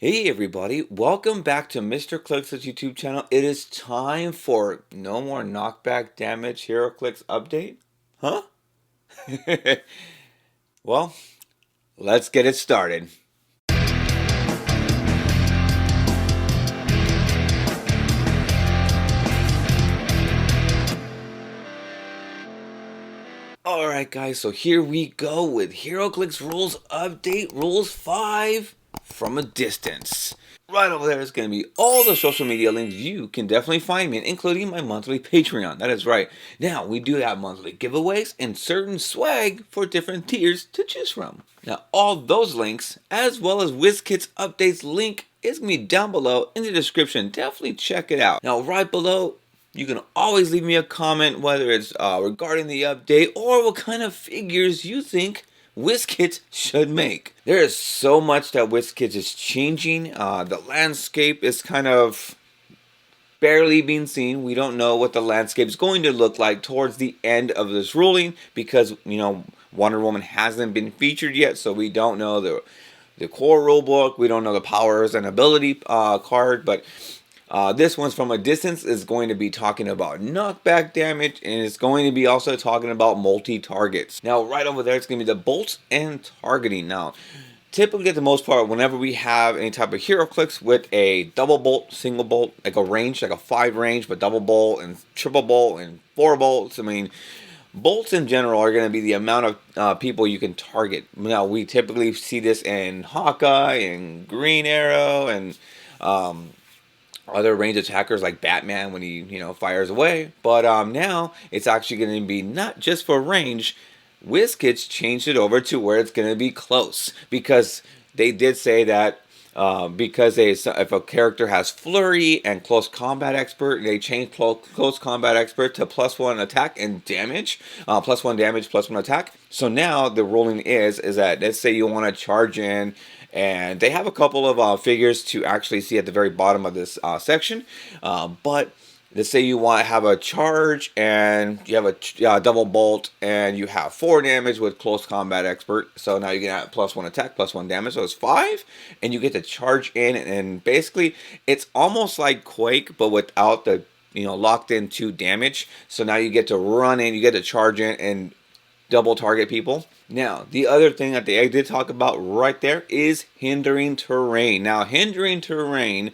Hey everybody, welcome back to mrclixso's YouTube channel. It is time for no more knockback damage Heroclix update. Huh? Well, let's get it started. Alright guys, so here we go with Heroclix Rules Update Rules 5 from a distance. Right over there is going to be all the social media links you can definitely find me in, including my monthly Patreon. That is right. Now, we do have monthly giveaways and certain swag for different tiers to choose from. Now, all those links, as well as Wizkids Updates link, is going to be down below in the description. Definitely check it out. Now, right below, you can always leave me a comment, whether it's regarding the update or what kind of figures you think Wizkids should make. There is so much that Wizkids is changing. The landscape is kind of barely being seen. We don't know what the landscape is going to look like towards the end of this ruling because, Wonder Woman hasn't been featured yet, so we don't know the core rulebook. We don't know the powers and ability card, but this one's from a distance is going to be talking about knockback damage, and it's going to be also talking about multi-targets. Now, right over there, it's going to be the bolts and targeting. Now, typically, at the most part, whenever we have any type of Heroclix with a double bolt, single bolt, like a range, like a 5 range, but double bolt and triple bolt and 4 bolts, bolts in general are going to be the amount of people you can target. Now, we typically see this in Hawkeye and Green Arrow and other range attackers like Batman when he fires away. But now it's actually going to be not just for range. WizKids changed it over to where it's going to be close, because they did say that because if a character has flurry and close combat expert, they changed close combat expert to +1 attack and damage, +1 damage, +1 attack. So now the ruling is that, let's say you want to charge in, and they have a couple of figures to actually see at the very bottom of this section, but let's say you want to have a charge and you have a double bolt and you have 4 damage with close combat expert. So now you get +1 attack, +1 damage. So it's 5, and you get to charge in, and basically it's almost like Quake, but without the locked in 2 damage. So now you get to run in, you get to charge in and double target people. Now, the other thing that they did talk about right there is hindering terrain. Now, hindering terrain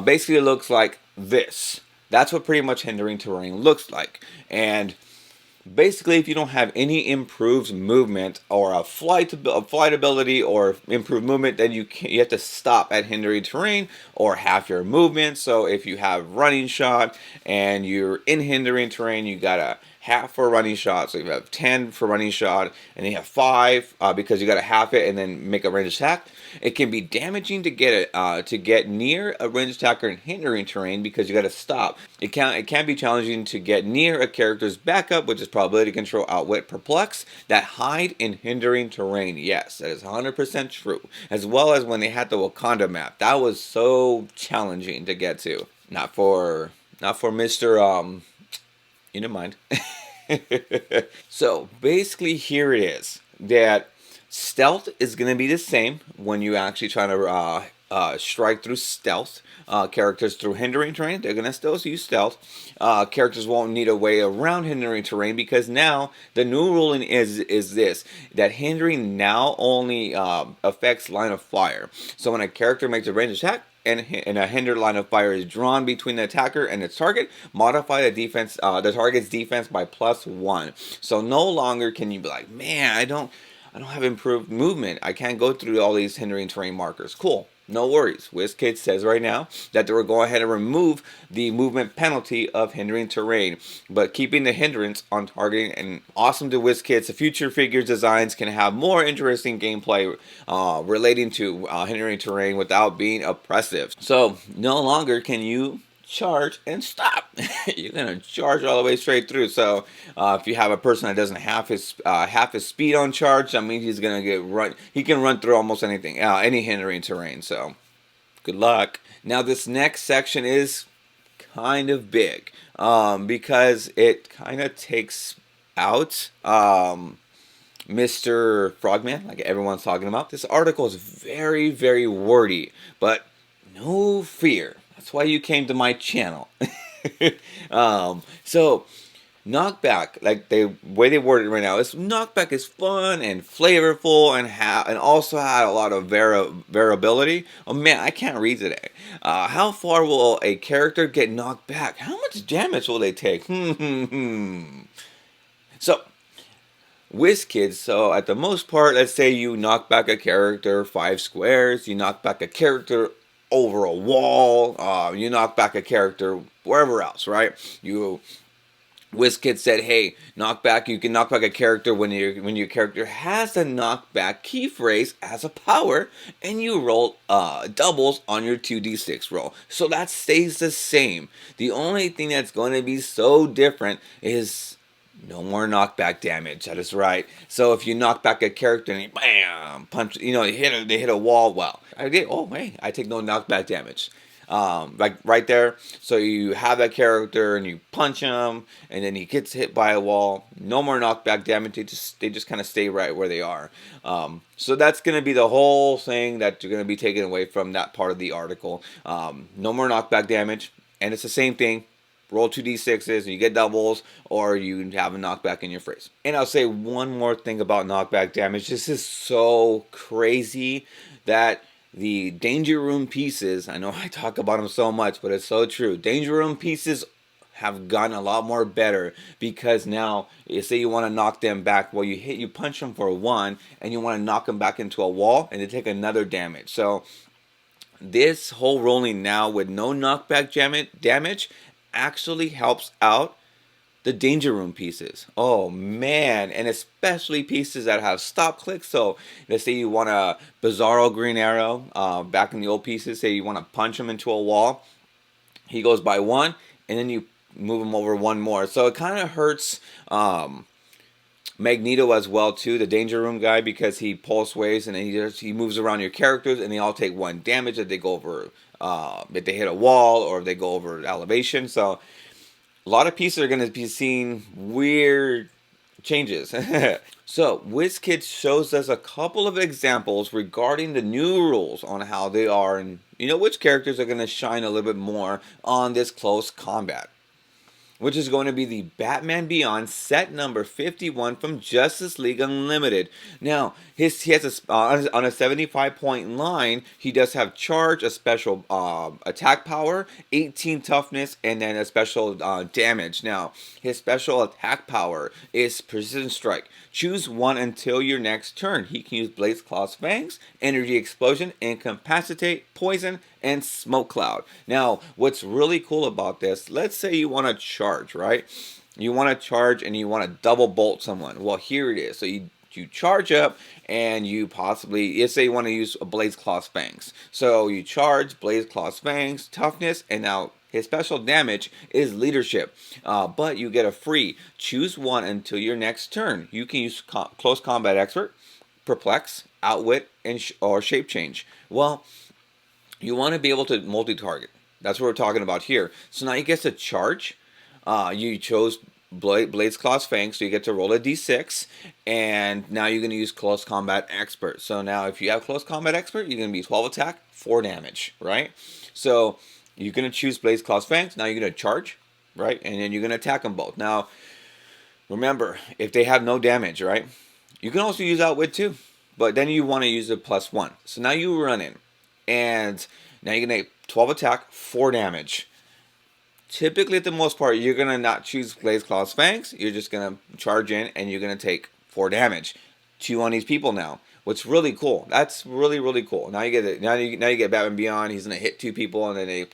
basically looks like this. That's what pretty much hindering terrain looks like. And basically, if you don't have any improved movement or a flight ability or improved movement, then you have to stop at hindering terrain or half your movement. So if you have running shot and you're in hindering terrain, you gotta half for running shot. So you have 10 for running shot, and then you have 5 because you gotta half it and then make a range attack. It can be damaging to get near a range attacker in hindering terrain because you gotta stop. It can be challenging to get near a character's backup, which is probability control, outwit, perplex, that hide in hindering terrain. Yes, that is 100% true. As well as when they had the Wakanda map, that was so challenging to get to. Not for Mr. You don't mind. So basically, here it is that stealth is going to be the same when you actually try to strike through stealth. Characters through hindering terrain, they're going to still use stealth. Characters won't need a way around hindering terrain, because now the new ruling is this, that hindering now only affects line of fire. So when a character makes a ranged attack, and a hindered line of fire is drawn between the attacker and its target, modify the target's defense by +1. So no longer can you be like, man, I don't have improved movement. I can't go through all these hindering terrain markers. Cool. No worries. WizKids says right now that they will go ahead and remove the movement penalty of hindering terrain, but keeping the hindrance on targeting. And awesome to WizKids, the future figures designs can have more interesting gameplay relating to hindering terrain without being oppressive. So no longer can you charge and stop. You're gonna charge all the way straight through. So if you have a person that doesn't have his speed on charge, that means he's gonna he can run through almost anything, any hindering terrain. So good luck. Now this next section is kind of big because it kind of takes out Mr. Frogman, like everyone's talking about. This article is very, very wordy, but no fear. That's why you came to my channel. So knockback, like the way they word it right now, is knockback is fun and flavorful and also had a lot of variability. Oh man, I can't read today. How far will a character get knocked back? How much damage will they take? So Wizkids, so at the most part, let's say you knock back a character 5 squares, you knock back a character over a wall, you knock back a character wherever else, right? Wizkid said, "Hey, knockback. You can knock back a character when your character has a knockback key phrase as a power, and you roll doubles on your 2d6 roll. So that stays the same. The only thing that's going to be so different is no more knockback damage. That is right. So if you knock back a character and bam, punch, they hit a wall. Well, I did. Oh, hey, I take no knockback damage. Like right there. So you have that character and you punch him, and then he gets hit by a wall. No more knockback damage. They just kind of stay right where they are. So that's going to be the whole thing that you're going to be taken away from that part of the article. No more knockback damage, and it's the same thing. Roll 2d6s and you get doubles, or you have a knockback in your phrase. And I'll say one more thing about knockback damage. This is so crazy that the danger room pieces, I know I talk about them so much, but it's so true. Danger room pieces have gotten a lot more better, because now, say you want to knock them back, well, you punch them for 1, and you want to knock them back into a wall, and they take another damage. So this whole rolling now with no knockback damage actually helps out the danger room pieces. Oh man, and especially pieces that have stop clicks. So let's say you want a Bizarro Green Arrow, back in the old pieces, say you want to punch him into a wall. He goes by 1, and then you move him over 1 more. So it kind of hurts Magneto as well too, the danger room guy, because he pulse waves and he moves around your characters, and they all take 1 damage if they go over if they hit a wall or if they go over elevation. So a lot of pieces are going to be seeing weird changes. So WizKids shows us a couple of examples regarding the new rules on how they are, and which characters are going to shine a little bit more on this close combat, which is going to be the Batman Beyond set number 51 from Justice League Unlimited. Now, he has on a 75-point line, he does have charge, a special attack power, 18 toughness, and then a special damage. Now, his special attack power is Precision Strike. Choose 1 until your next turn. He can use Blaze Claw's Fangs, Energy Explosion, Incapacitate, Poison, and Smoke Cloud. Now, what's really cool about this, let's say you want to charge, right? You want to charge and you want to double bolt someone. Well, here it is. So you charge up, and you possibly, let's say you want to use a Blaze Claw's Fangs. So you charge, Blaze Claw's Fangs, toughness, and now his special damage is leadership, but you get a free choose 1 until your next turn. You can use close combat expert, perplex, outwit, or shape change. Well, you want to be able to multi-target. That's what we're talking about here. So now you get to charge. You chose Blade's Claw's Fangs, so you get to roll a d6, and now you're going to use Close Combat Expert. So now if you have Close Combat Expert, you're going to be 12 attack, 4 damage, right? So you're going to choose Blade's Claw's Fangs. Now you're going to charge, right? And then you're going to attack them both. Now, remember, if they have no damage, right? You can also use Outwit too, but then you want to use a +1. So now you run in, and now you're going to 12 attack, 4 damage. Typically, at the most part, you're going to not choose Blaze Claw's Fangs. You're just going to charge in, and you're going to take 4 damage. 2 on these people now. What's really cool. That's really, really cool. Now you get it. Now you get Batman Beyond. He's going to hit 2 people, and then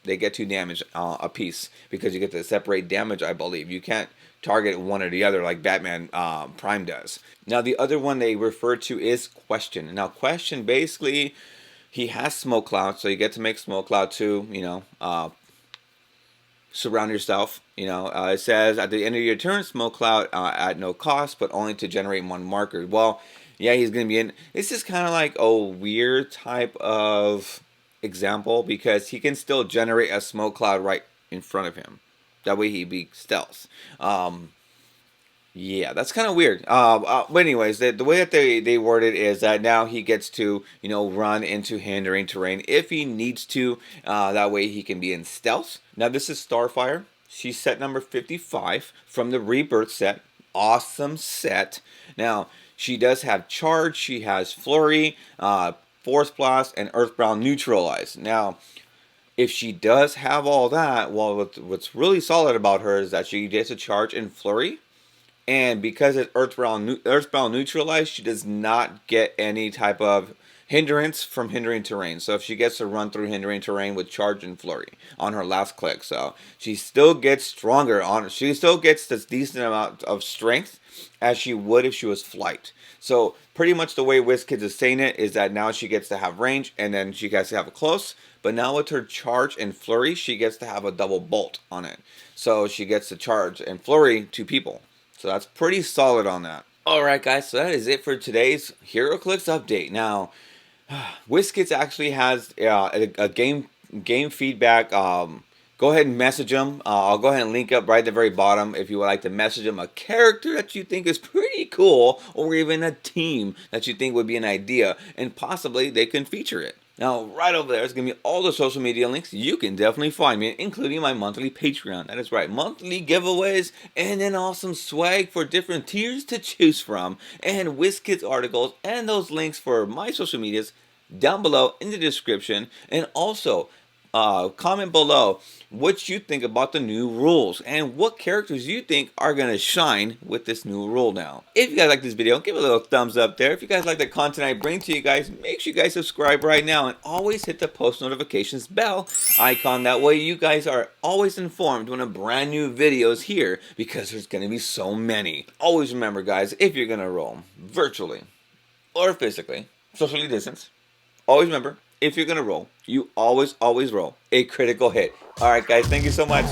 they get 2 damage a piece, because you get to separate damage, I believe. You can't target one or the other like Batman Prime does. Now, the other one they refer to is Question. Now, Question, basically, he has Smoke Cloud, so you get to make Smoke Cloud too, surround yourself. It says at the end of your turn, Smoke Cloud at no cost, but only to generate 1 marker. Well, yeah, he's going to be in. This is kind of like a weird type of example, because he can still generate a Smoke Cloud right in front of him. That way he be stealth. Yeah, that's kind of weird. But anyways, the way that they word it is that now he gets to, run into hindering terrain if he needs to. That way he can be in stealth. Now this is Starfire. She's set number 55 from the Rebirth set. Awesome set. Now she does have charge. She has flurry, force blast, and earthbound neutralize. Now if she does have all that, well, what's really solid about her is that she gets a charge and flurry. And because it's earthbound neutralized, she does not get any type of hindrance from hindering terrain. So if she gets to run through hindering terrain with charge and flurry on her last click, so she still gets stronger on. She still gets this decent amount of strength as she would if she was flight. So pretty much the way Wizkids is saying it is that now she gets to have range and then she gets to have a close. But now with her charge and flurry, she gets to have a double bolt on it. So she gets to charge and flurry 2 people. So that's pretty solid on that. Alright guys, so that is it for today's Heroclix update. Now, Wizkids actually has a game feedback. Go ahead and message them. I'll go ahead and link up right at the very bottom if you would like to message them a character that you think is pretty cool, or even a team that you think would be an idea, and possibly they can feature it. Now, right over there is going to be all the social media links. You can definitely find me, including my monthly Patreon. That is right, monthly giveaways, and then awesome swag for different tiers to choose from, and Wizkids articles, and those links for my social medias down below in the description. And also, comment below what you think about the new rules and what characters you think are going to shine with this new rule now. If you guys like this video, give it a little thumbs up there. If you guys like the content I bring to you guys, make sure you guys subscribe right now and always hit the post notifications bell icon. That way you guys are always informed when a brand new video is here, because there's going to be so many. Always remember guys, if you're going to roll virtually or physically, socially distance, always remember, if you're going to roll, you always roll a critical hit. Alright guys, thank you so much.